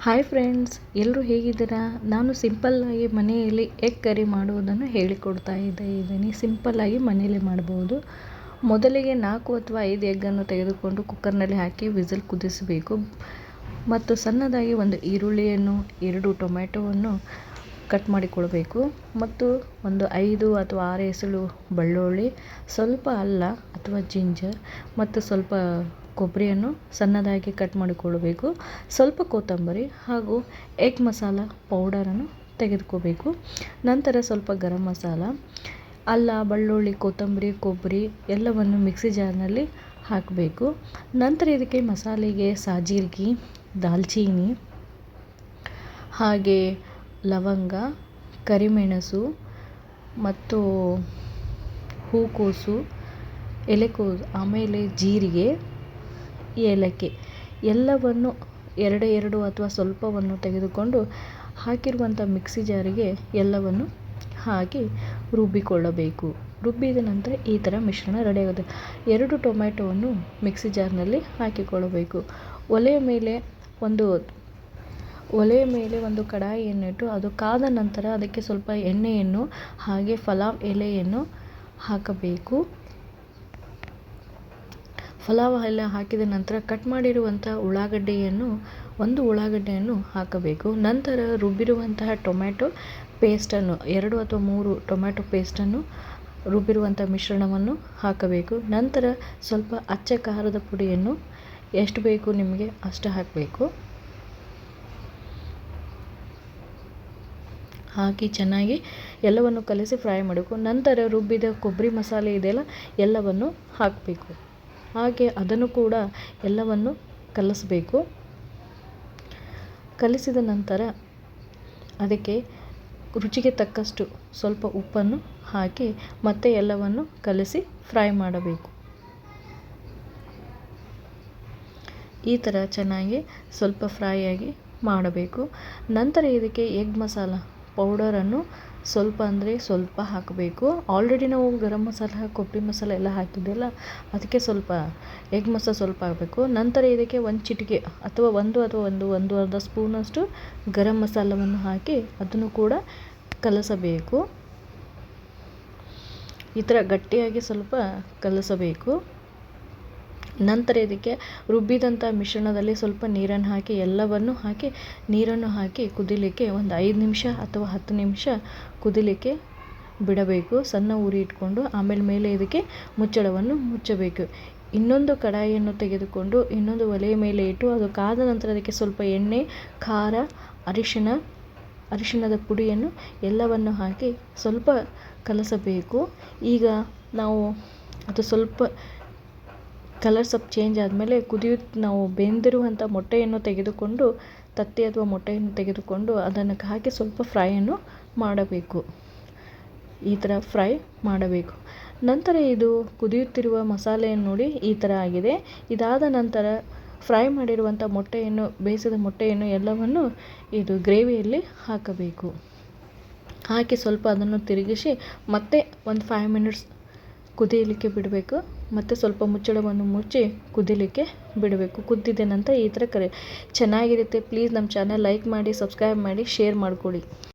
Hi friends, ಎಲ್ಲರೂ ಹೇಗಿದ್ದೀರಾ? ನಾನು ಸಿಂಪಲ್ಲಾಗಿ ಮನೆಯಲ್ಲಿ ಎಗ್ ಕರಿ ಮಾಡುವುದನ್ನು ಹೇಳಿಕೊಡ್ತಾ ಇದ್ದೀನಿ. ಸಿಂಪಲ್ಲಾಗಿ ಮನೆಯಲ್ಲೇ ಮಾಡ್ಬೋದು. ಮೊದಲಿಗೆ 4 ಅಥವಾ 5 ಎಗ್ಗನ್ನು ತೆಗೆದುಕೊಂಡು ಕುಕ್ಕರ್ನಲ್ಲಿ ಹಾಕಿ ವಿಸಿಲ್ ಕುದಿಸಬೇಕು. ಮತ್ತು ಸಣ್ಣದಾಗಿ ಒಂದು ಈರುಳ್ಳಿಯನ್ನು, 2 ಟೊಮೆಟೊವನ್ನು ಕಟ್ ಮಾಡಿಕೊಳ್ಬೇಕು. ಮತ್ತು ಒಂದು 5 ಅಥವಾ 6 ಎಸಳು ಬೆಳ್ಳುಳ್ಳಿ, ಸ್ವಲ್ಪ ಅಲ್ಲ ಅಥವಾ ಜಿಂಜರ್ ಮತ್ತು ಸ್ವಲ್ಪ ಕೊಬ್ಬರಿಯನ್ನು ಸಣ್ಣದಾಗಿ ಕಟ್ ಮಾಡಿಕೊಳ್ಳಬೇಕು. ಸ್ವಲ್ಪ ಕೊತ್ತಂಬರಿ ಹಾಗೂ ಎಗ್ ಮಸಾಲ ಪೌಡರನ್ನು ತೆಗೆದುಕೋಬೇಕು. ನಂತರ ಸ್ವಲ್ಪ ಗರಂ ಮಸಾಲ, ಅಲ್ಲ, ಬೆಳ್ಳುಳ್ಳಿ, ಕೊತ್ತಂಬರಿ, ಕೊಬ್ಬರಿ ಎಲ್ಲವನ್ನು ಮಿಕ್ಸಿ ಜಾರ್ನಲ್ಲಿ ಹಾಕಬೇಕು. ನಂತರ ಇದಕ್ಕೆ ಮಸಾಲೆಗೆ ಸಾಜೀರಿಗೆ, ದಾಲ್ಚೀನಿ, ಹಾಗೆ ಲವಂಗ, ಕರಿಮೆಣಸು ಮತ್ತು ಹೂಕೋಸು, ಎಲೆಕೋಸು, ಆಮೇಲೆ ಜೀರಿಗೆ, ಏಲಕ್ಕಿ ಎಲ್ಲವನ್ನು ಎರಡು ಅಥವಾ ಸ್ವಲ್ಪವನ್ನು ತೆಗೆದುಕೊಂಡು ಹಾಕಿರುವಂಥ ಮಿಕ್ಸಿ ಜಾರಿಗೆ ಎಲ್ಲವನ್ನು ಹಾಕಿ ರುಬ್ಬಿಕೊಳ್ಳಬೇಕು. ರುಬ್ಬಿದ ನಂತರ ಈ ಥರ ಮಿಶ್ರಣ ರೆಡಿಯಾಗುತ್ತೆ. 2 ಟೊಮೆಟೊವನ್ನು ಮಿಕ್ಸಿ ಜಾರ್ನಲ್ಲಿ ಹಾಕಿಕೊಳ್ಳಬೇಕು. ಒಲೆಯ ಮೇಲೆ ಒಂದು ಕಡಾಯಿಯನ್ನಿಟ್ಟು ಅದು ಕಾದ ನಂತರ ಅದಕ್ಕೆ ಸ್ವಲ್ಪ ಎಣ್ಣೆಯನ್ನು ಹಾಗೆ ಪಲಾವ್ ಎಲೆಯನ್ನು ಹಾಕಬೇಕು. ಪಲಾವ್ ಎಲೆ ಹಾಕಿದ ನಂತರ ಕಟ್ ಮಾಡಿರುವಂಥ ಒಂದು ಉಳ್ಳಾಗಡ್ಡೆಯನ್ನು ಹಾಕಬೇಕು. ನಂತರ ರುಬ್ಬಿರುವಂತಹ ಟೊಮೆಟೊ ಪೇಸ್ಟನ್ನು 2 ಅಥವಾ 3 ಟೊಮೆಟೊ ಪೇಸ್ಟನ್ನು ರುಬ್ಬಿರುವಂಥ ಮಿಶ್ರಣವನ್ನು ಹಾಕಬೇಕು. ನಂತರ ಸ್ವಲ್ಪ ಅಚ್ಚ ಖಾರದ ಪುಡಿಯನ್ನು ಎಷ್ಟು ಬೇಕು ನಿಮಗೆ ಅಷ್ಟು ಹಾಕಬೇಕು. ಹಾಕಿ ಚೆನ್ನಾಗಿ ಎಲ್ಲವನ್ನು ಕಲಸಿ ಫ್ರೈ ಮಾಡಬೇಕು. ನಂತರ ರುಬ್ಬಿದ ಕೊಬ್ಬರಿ ಮಸಾಲೆ ಇದೆಯಲ್ಲ ಎಲ್ಲವನ್ನು ಹಾಕಬೇಕು. ಹಾಗೆ ಅದನ್ನು ಕೂಡ ಎಲ್ಲವನ್ನು ಕಲಿಸಬೇಕು. ಕಲಿಸಿದ ನಂತರ ಅದಕ್ಕೆ ರುಚಿಗೆ ತಕ್ಕಷ್ಟು ಸ್ವಲ್ಪ ಉಪ್ಪನ್ನು ಹಾಕಿ ಮತ್ತೆ ಎಲ್ಲವನ್ನು ಕಲಸಿ ಫ್ರೈ ಮಾಡಬೇಕು. ಈ ಥರ ಚೆನ್ನಾಗಿ ಸ್ವಲ್ಪ ಫ್ರೈ ಆಗಿ ಮಾಡಬೇಕು. ನಂತರ ಇದಕ್ಕೆ ಎಗ್ ಮಸಾಲ ಪೌಡರನ್ನು ಸ್ವಲ್ಪ ಹಾಕಬೇಕು. ಆಲ್ರೆಡಿ ನಾವು ಗರಂ ಮಸಾಲ, ಕೊಬ್ಬರಿ ಮಸಾಲ ಎಲ್ಲ ಹಾಕಿದ್ದೆಲ್ಲ, ಅದಕ್ಕೆ ಸ್ವಲ್ಪ ಎಗ್ ಮಸಾಲ ಸ್ವಲ್ಪ ಹಾಕಬೇಕು. ನಂತರ ಇದಕ್ಕೆ 1 ಚಿಟಿಕೆ ಅಥವಾ ಒಂದೂವರೆ ಸ್ಪೂನಷ್ಟು ಗರಂ ಮಸಾಲವನ್ನು ಹಾಕಿ ಅದನ್ನು ಕೂಡ ಕಲಸಬೇಕು. ಈ ಥರ ಗಟ್ಟಿಯಾಗಿ ಸ್ವಲ್ಪ ಕಲಸಬೇಕು. ನಂತರ ಇದಕ್ಕೆ ರುಬ್ಬಿದಂಥ ಮಿಶ್ರಣದಲ್ಲಿ ಸ್ವಲ್ಪ ನೀರನ್ನು ಹಾಕಿ ನೀರನ್ನು ಹಾಕಿ ಕುದಿಲಿಕ್ಕೆ ಒಂದು 5 ನಿಮಿಷ ಅಥವಾ 10 ನಿಮಿಷ ಕುದಿಲಿಕ್ಕೆ ಬಿಡಬೇಕು. ಸಣ್ಣ ಉರಿ ಇಟ್ಕೊಂಡು ಆಮೇಲೆ ಇದಕ್ಕೆ ಮುಚ್ಚಳವನ್ನು ಮುಚ್ಚಬೇಕು. ಇನ್ನೊಂದು ಕಡಾಯಿಯನ್ನು ತೆಗೆದುಕೊಂಡು ಇನ್ನೊಂದು ಒಲೆಯ ಮೇಲೆ ಇಟ್ಟು ಅದು ಕಾದ ನಂತರ ಅದಕ್ಕೆ ಸ್ವಲ್ಪ ಎಣ್ಣೆ, ಖಾರ, ಅರಿಶಿಣದ ಪುಡಿಯನ್ನು ಎಲ್ಲವನ್ನು ಹಾಕಿ ಸ್ವಲ್ಪ ಕಲಸಬೇಕು. ಈಗ ಅದು ಸ್ವಲ್ಪ ಕಲರ್ ಸ್ವಲ್ಪ ಚೇಂಜ್ ಆದಮೇಲೆ ನಾವು ಬೆಂದಿರುವಂಥ ಮೊಟ್ಟೆಯನ್ನು ತೆಗೆದುಕೊಂಡು, ತತ್ತಿ ಅಥವಾ ಮೊಟ್ಟೆಯನ್ನು ತೆಗೆದುಕೊಂಡು ಅದನ್ನು ಹಾಕಿ ಸ್ವಲ್ಪ ಫ್ರೈಯನ್ನು ಮಾಡಬೇಕು. ಈ ಥರ ಫ್ರೈ ಮಾಡಬೇಕು. ನಂತರ ಇದು ಕುದಿಯುತ್ತಿರುವ ಮಸಾಲೆಯನ್ನು ನೋಡಿ ಈ ಥರ ಆಗಿದೆ. ಇದಾದ ನಂತರ ಫ್ರೈ ಮಾಡಿರುವಂಥ ಬೇಯಿಸಿದ ಮೊಟ್ಟೆಯನ್ನು ಎಲ್ಲವನ್ನು ಇದು ಗ್ರೇವಿಯಲ್ಲಿ ಹಾಕಬೇಕು. ಹಾಕಿ ಸ್ವಲ್ಪ ಅದನ್ನು ತಿರುಗಿಸಿ ಮತ್ತೆ ಒಂದು 5 ಮಿನಿಟ್ಸ್ ಕುದಿಯಲಿಕ್ಕೆ ಬಿಡಬೇಕು. ಮತ್ತು ಸ್ವಲ್ಪ ಮುಚ್ಚಳವನ್ನು ಮುಚ್ಚಿ ಕುದಿಲಿಕ್ಕೆ ಬಿಡಬೇಕು. ಕುದ್ದಿದ ನಂತರ ಈ ಥರ ಚೆನ್ನಾಗಿರುತ್ತೆ. ಪ್ಲೀಸ್ ನಮ್ಮ ಚಾನಲ್ ಲೈಕ್ ಮಾಡಿ, ಸಬ್ಸ್ಕ್ರೈಬ್ ಮಾಡಿ, ಶೇರ್ ಮಾಡ್ಕೊಳ್ಳಿ.